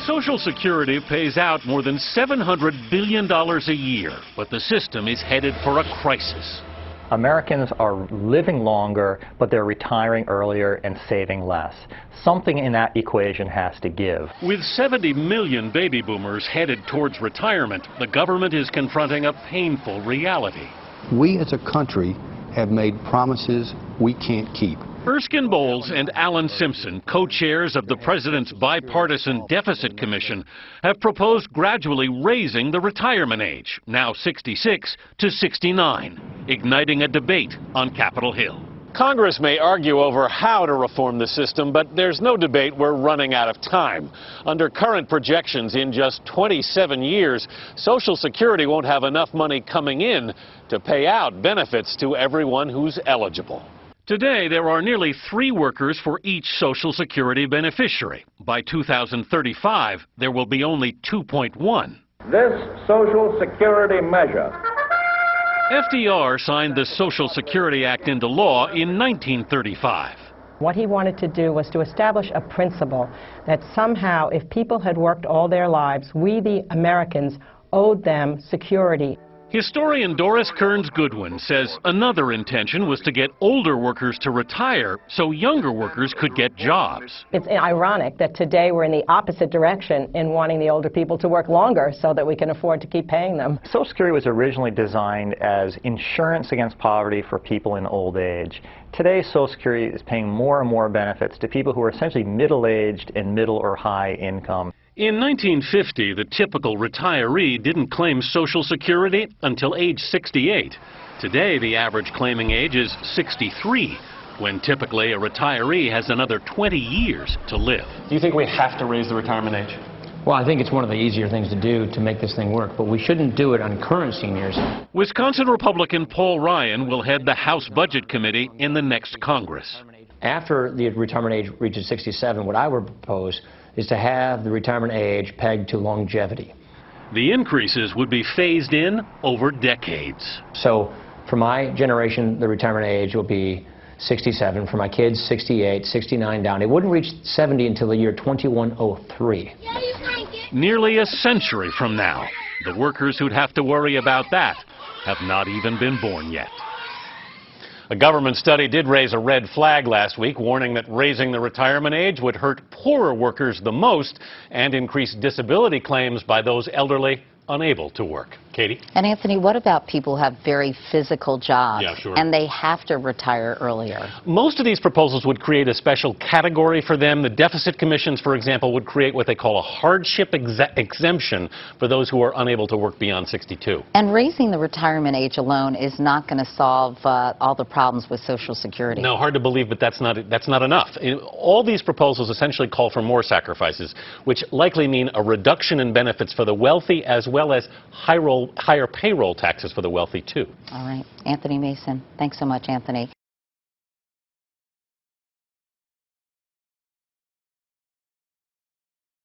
Social Security pays out more than $700 billion a year, but the system is headed for a crisis. Americans are living longer, but they're retiring earlier and saving less. Something in that equation has to give. With 70 million baby boomers headed towards retirement, the government is confronting a painful reality. We as a country have made promises we can't keep. Erskine Bowles and Alan Simpson, co-chairs of the President's Bipartisan Deficit Commission, have proposed gradually raising the retirement age, now 66, to 69, igniting a debate on Capitol Hill. Congress may argue over how to reform the system, but there's no debate we're running out of time. Under current projections, in just 27 years, Social Security won't have enough money coming in to pay out benefits to everyone who's eligible. Today, there are nearly 3 workers for each Social Security beneficiary. By 2035, there will be only 2.1. This Social Security measure. FDR signed the Social Security Act into law in 1935. What he wanted to do was to establish a principle that somehow, if people had worked all their lives, we, the Americans, owed them security. Historian Doris Kearns Goodwin says another intention was to get older workers to retire so younger workers could get jobs. It's ironic that today we're in the opposite direction in wanting the older people to work longer so that we can afford to keep paying them. Social Security was originally designed as insurance against poverty for people in old age. Today, Social Security is paying more and more benefits to people who are essentially middle-aged and middle or high income. In 1950, the typical retiree didn't claim Social Security until age 68. Today, the average claiming age is 63, when typically a retiree has another 20 years to live. Do you think we have to raise the retirement age? Well, I think it's one of the easier things to do to make this thing work, but we shouldn't do it on current seniors. Wisconsin Republican Paul Ryan will head the House Budget Committee in the next Congress. After the retirement age reaches 67, what I would propose is to have the retirement age pegged to longevity. The increases would be phased in over decades. So for my generation, the retirement age will be 67. For my kids, 68, 69 down. It wouldn't reach 70 until the year 2103. Nearly a century from now, the workers who'd have to worry about that have not even been born yet. A government study did raise a red flag last week, warning that raising the retirement age would hurt poorer workers the most and increase disability claims by those elderly unable to work. Katie? And Anthony, what about people who have very physical jobs and they have to retire earlier? Most of these proposals would create a special category for them. The deficit commissions, for example, would create what they call a hardship exemption for those who are unable to work beyond 62. And raising the retirement age alone is not going to solve all the problems with Social Security. No, hard to believe, but that's not enough. All these proposals essentially call for more sacrifices, which likely mean a reduction in benefits for the wealthy as well as higher payroll taxes for the wealthy, too. All right. Anthony Mason. Thanks so much, Anthony.